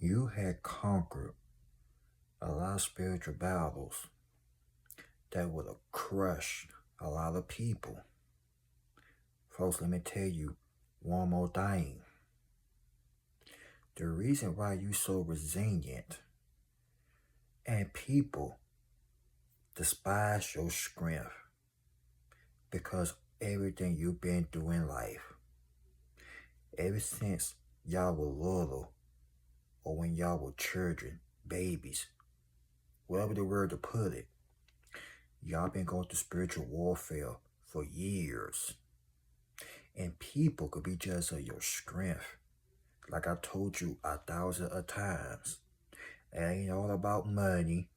You had conquered a lot of spiritual battles that would have crushed a lot of people. Folks, let me tell you one more thing. The reason why you so resilient and people despise your strength because everything you've been through in life, ever since y'all were little or when y'all were children, babies, whatever the word to put it, y'all been going through spiritual warfare for years. And people could be jealous of your strength. Like I told you 1,000 of times. It ain't all about money.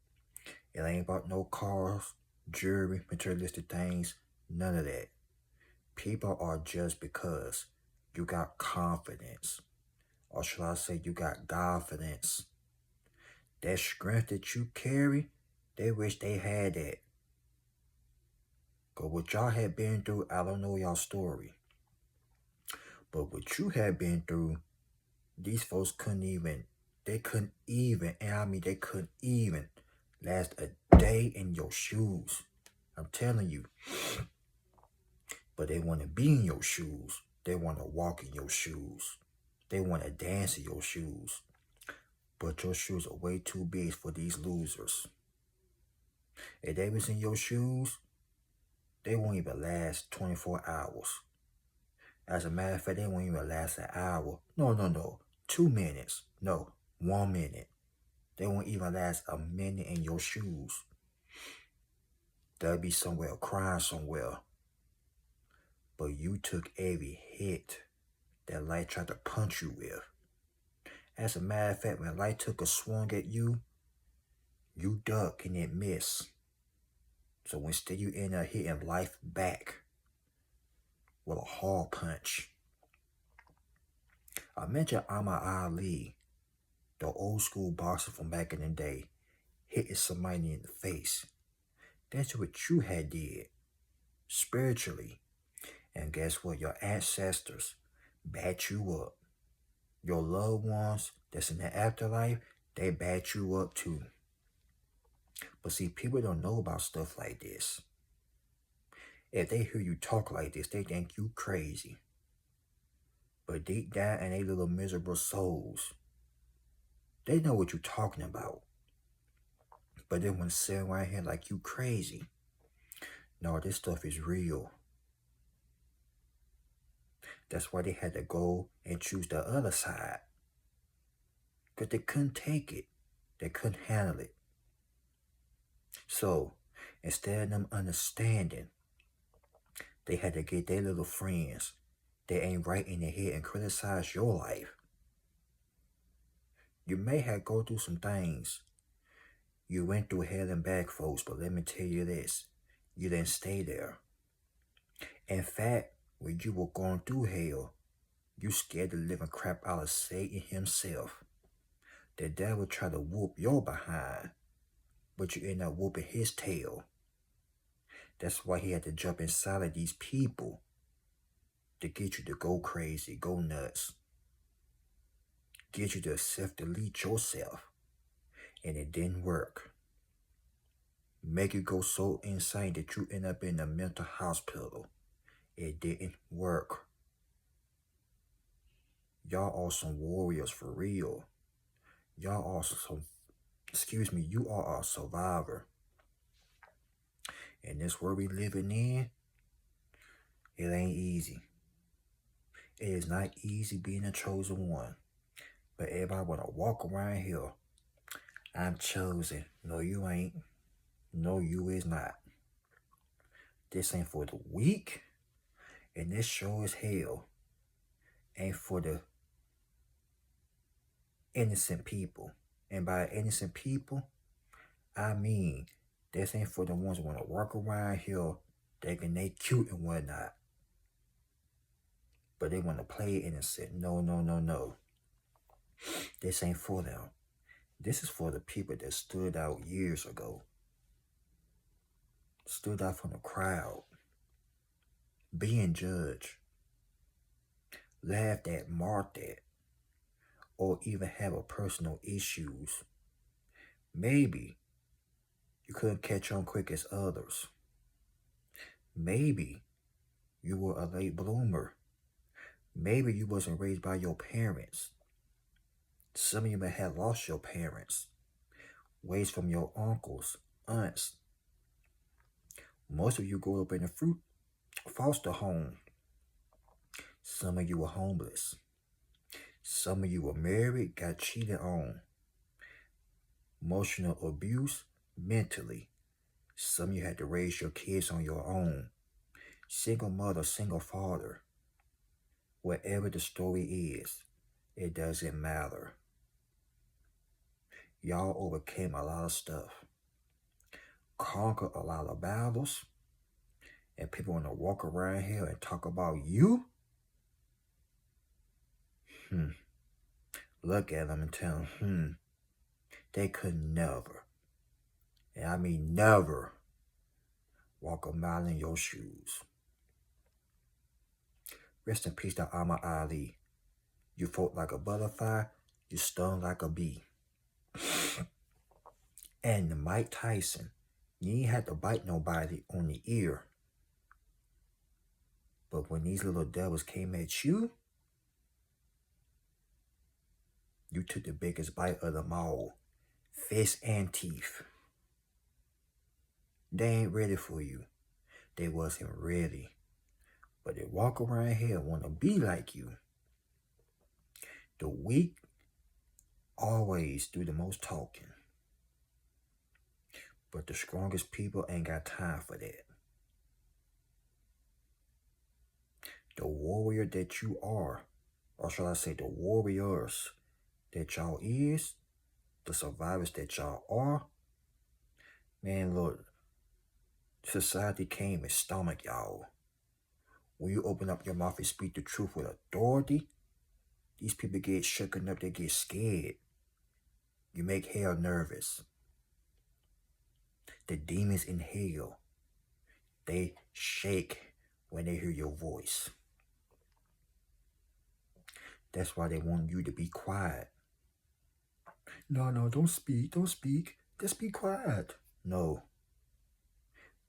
It ain't about no cars, jewelry, materialistic things. None of that. People are just because you got confidence. Or should I say you got confidence. That strength that you carry, they wish they had that. Cause what y'all had been through, I don't know y'all story. But what you had been through, these folks couldn't even last a day in your shoes. I'm telling you. But they want to be in your shoes. They want to walk in your shoes. They want to dance in your shoes. But your shoes are way too big for these losers. If they was in your shoes, they won't even last 24 hours. As a matter of fact, they won't even last an hour. No. 2 minutes. No, 1 minute. They won't even last a minute in your shoes. They'll be somewhere crying somewhere. But you took every hit that life tried to punch you with. As a matter of fact, when life took a swing at you, you duck and it miss. So instead you end up hitting life back with a hard punch. I mentioned Muhammad Ali, the old school boxer from back in the day, hitting somebody in the face. That's what you had did, spiritually. And guess what? Your ancestors bat you up. Your loved ones that's in the afterlife, they bat you up too. But see, people don't know about stuff like this. If they hear you talk like this, they think you crazy. But deep down in their little miserable souls, they know what you're talking about. But they want to sit around here like you crazy. No, this stuff is real. That's why they had to go and choose the other side. Because they couldn't take it. They couldn't handle it. So, instead of them understanding, they had to get their little friends that ain't right in their head and criticize your life. You may have go through some things. You went through hell and back, folks, but let me tell you this. You didn't stay there. In fact, when you were going through hell, you scared the living crap out of Satan himself. The devil tried to whoop your behind, but you end up whooping his tail. That's why he had to jump inside of these people to get you to go crazy, go nuts. Get you to self-delete yourself. And it didn't work. Make you go so insane that you end up in a mental hospital. It didn't work. Y'all are some warriors for real. You are a survivor. And this world we living in, it ain't easy. It is not easy being a chosen one. But everybody want to walk around here. I'm chosen. No, you ain't. No, you is not. This ain't for the weak. And this show as hell ain't for the innocent people. And by innocent people, I mean this ain't for the ones who want to walk around here thinking they cute and whatnot. But they want to play innocent. No. This ain't for them. This is for the people that stood out years ago. Stood out from the crowd. Being judged. Laughed at, marked at. or even have a personal issues. Maybe you couldn't catch on quick as others. Maybe you were a late bloomer. Maybe you wasn't raised by your parents. Some of you may have lost your parents, raised from your uncles, aunts. Most of you grew up in a foster home. Some of you were homeless. Some of you were married, got cheated on. Emotional abuse, mentally. Some of you had to raise your kids on your own. Single mother, single father. Whatever the story is, it doesn't matter. Y'all overcame a lot of stuff. Conquered a lot of battles. And people want to walk around here and talk about you? Look at them and tell them, they could never, and I mean never, walk a mile in your shoes. Rest in peace to Muhammad Ali. You fought like a butterfly, you stung like a bee. And Mike Tyson, you ain't had to bite nobody on the ear. But when these little devils came at you, you took the biggest bite of them all. Fist and teeth. They ain't ready for you. They wasn't ready. But they walk around here and want to be like you. The weak always do the most talking. But the strongest people ain't got time for that. The warrior that you are, or shall I say the warriors that y'all is, the survivors that y'all are, man, look, society came and stomach y'all. When you open up your mouth and speak the truth with authority, these people get shooken up, they get scared. You make hell nervous. The demons in hell, they shake when they hear your voice. That's why they want you to be quiet. No, don't speak, just be quiet. No.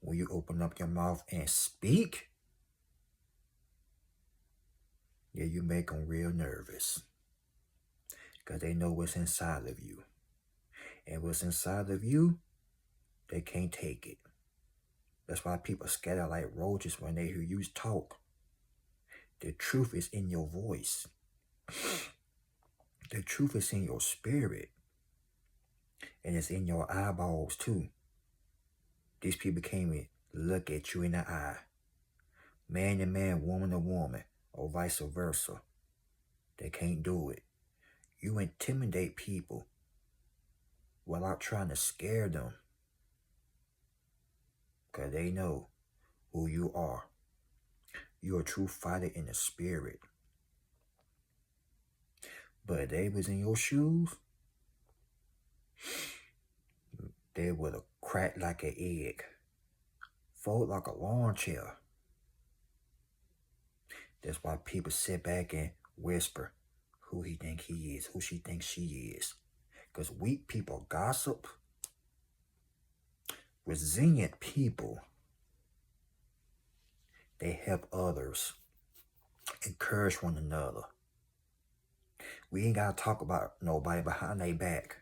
When you open up your mouth and speak, yeah, you make them real nervous. Because they know what's inside of you. And what's inside of you, they can't take it. That's why people scatter like roaches when they hear you talk. The truth is in your voice. The truth is in your spirit. And it's in your eyeballs too. These people can't even look at you in the eye. Man to man, woman to woman, or vice versa. They can't do it. You intimidate people without trying to scare them. Because they know who you are. You're a true fighter in the spirit. But if they was in your shoes, they would have cracked like an egg. Fold like a lawn chair. That's why people sit back and whisper who he think he is, who she thinks she is. Because weak people gossip. Resilient people, they help others, encourage one another. We ain't got to talk about nobody behind their back.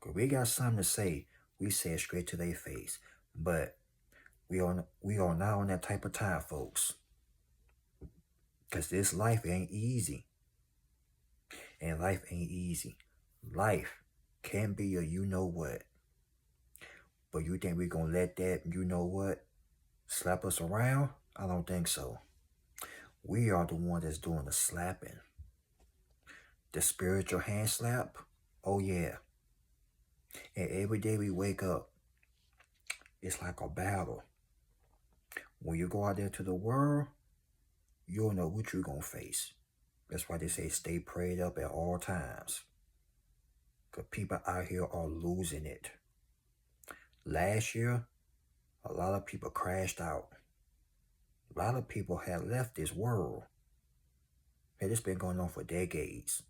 Because we got something to say, we say it straight to their face. But we are not on that type of time, folks. Because this life ain't easy. And life ain't easy. Life can be a you-know-what. But you think we're going to let that you-know-what slap us around? I don't think so. We are the one that's doing the slapping. The spiritual hand slap? Oh, yeah. And every day we wake up, it's like a battle. When you go out there to the world, you'll know what you're going to face. That's why they say stay prayed up at all times. Because people out here are losing it. Last year, a lot of people crashed out. A lot of people had left this world. And it's been going on for decades.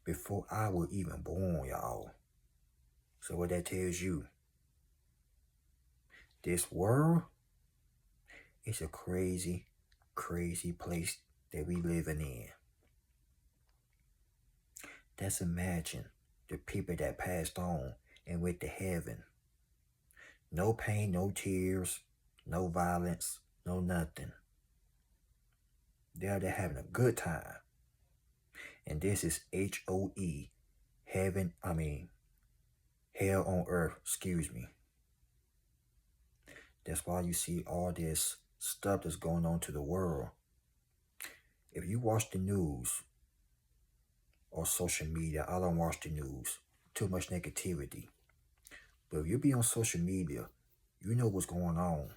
before I was even born, y'all. So what that tells you, this world is a crazy, crazy place that we living in. Let's imagine the people that passed on and went to heaven. No pain, no tears, no violence, no nothing. They're having a good time. And this is HOE, heaven, hell on earth, excuse me. That's why you see all this stuff that's going on to the world. If you watch the news or social media, I don't watch the news, too much negativity. But if you be on social media, you know what's going on.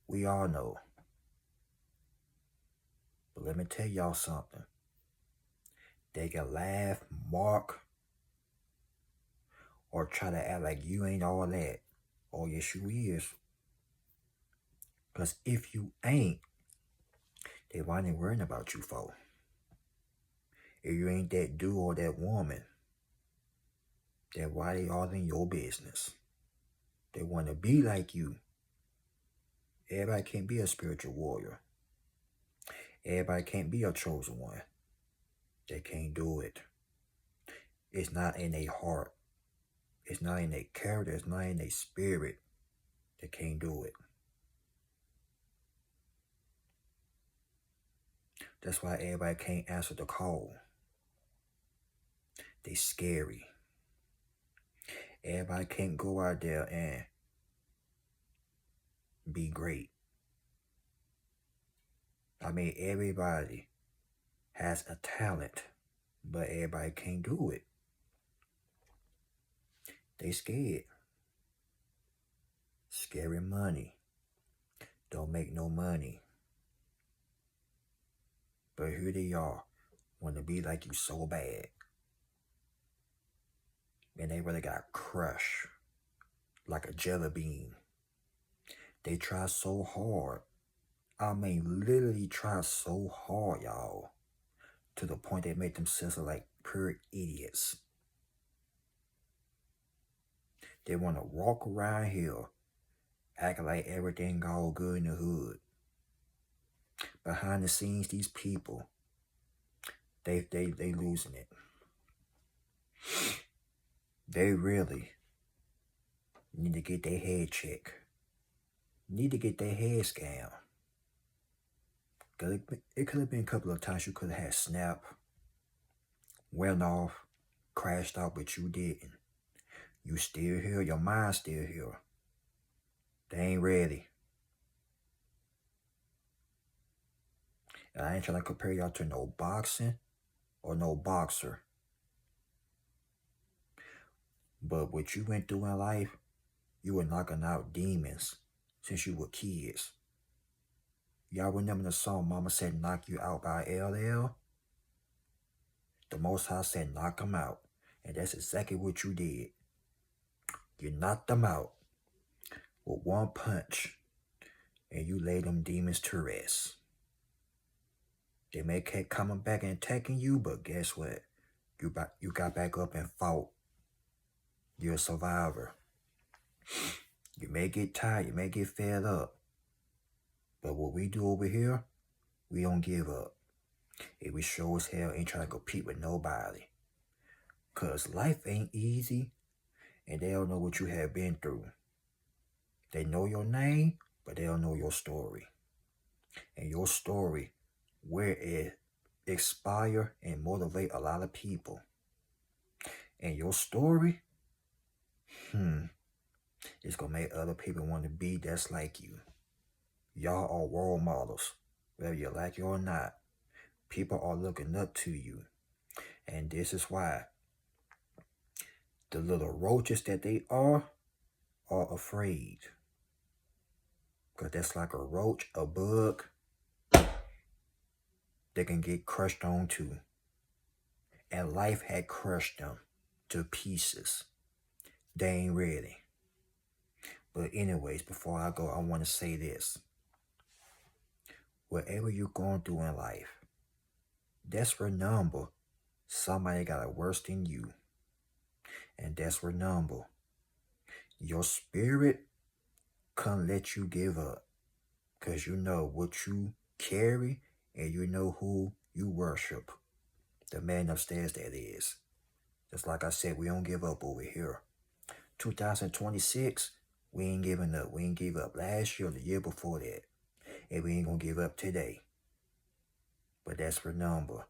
We all know. But let me tell y'all something. They can laugh, mock, or try to act like you ain't all that. Oh, yes, you is. Because if you ain't, they ain't worrying about you for. If you ain't that dude or that woman, then why they all in your business? They want to be like you. Everybody can't be a spiritual warrior. Everybody can't be a chosen one. They can't do it. It's not in their heart. It's not in their character. It's not in their spirit. They can't do it. That's why everybody can't answer the call. They scary. Everybody can't go out there and be great. Everybody has a talent, but everybody can't do it. They scared. Scary money. Don't make no money. But here they are, want to be like you so bad. And they really got crushed like a jelly bean. They try so hard. Literally try so hard, y'all. To the point they make themselves like pure idiots. They want to walk around here acting like everything all good in the hood. Behind the scenes, these people, they losing it. They really need to get their head checked. Need to get their head scanned. It could have been a couple of times you could have had snap, went off, crashed out, but you didn't. You still here, your mind's still here. They ain't ready. And I ain't trying to compare y'all to no boxing or no boxer. But what you went through in life, you were knocking out demons since you were kids. Y'all remember the song Mama Said Knock You Out by LL? The Most High said knock them out. And that's exactly what you did. You knocked them out with one punch. And you laid them demons to rest. They may keep coming back and attacking you, but guess what? You got back up and fought. You're a survivor. You may get tired, you may get fed up. But what we do over here, we don't give up. And we sure as hell ain't trying to compete with nobody. Because life ain't easy, and they don't know what you have been through. They know your name, but they don't know your story. And your story, where it inspire and motivate a lot of people. And your story, it's going to make other people want to be just like you. Y'all are role models, whether you like it or not. People are looking up to you. And this is why the little roaches that they are afraid. Because that's like a roach, a bug, they can get crushed on too. And life had crushed them to pieces. They ain't ready. But anyways, before I go, I want to say this. Whatever you're going through in life, just remember, Somebody got it worse than you. And that's remember, your spirit can't let you give up. Because you know what you carry and you know who you worship. The man upstairs, that is. Just like I said, we don't give up over here. 2026, we ain't giving up. We ain't give up last year or the year before that. And we ain't going to give up today. But that's remember,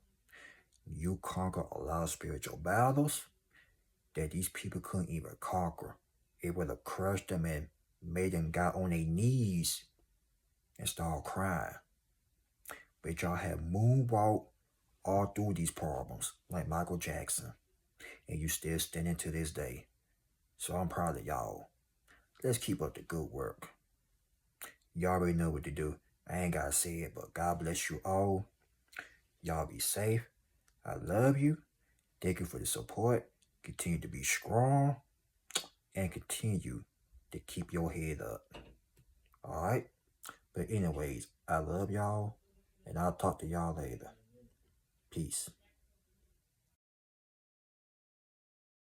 you conquer a lot of spiritual battles that these people couldn't even conquer. It would have crushed them and made them got on their knees and start crying. But y'all have moonwalked all through these problems, like Michael Jackson. And you still standing to this day. So I'm proud of y'all. Let's keep up the good work. Y'all already know what to do. I ain't gotta say it, but God bless you all. Y'all be safe. I love you. Thank you for the support. Continue to be strong. And continue to keep your head up. Alright? But anyways, I love y'all. And I'll talk to y'all later. Peace.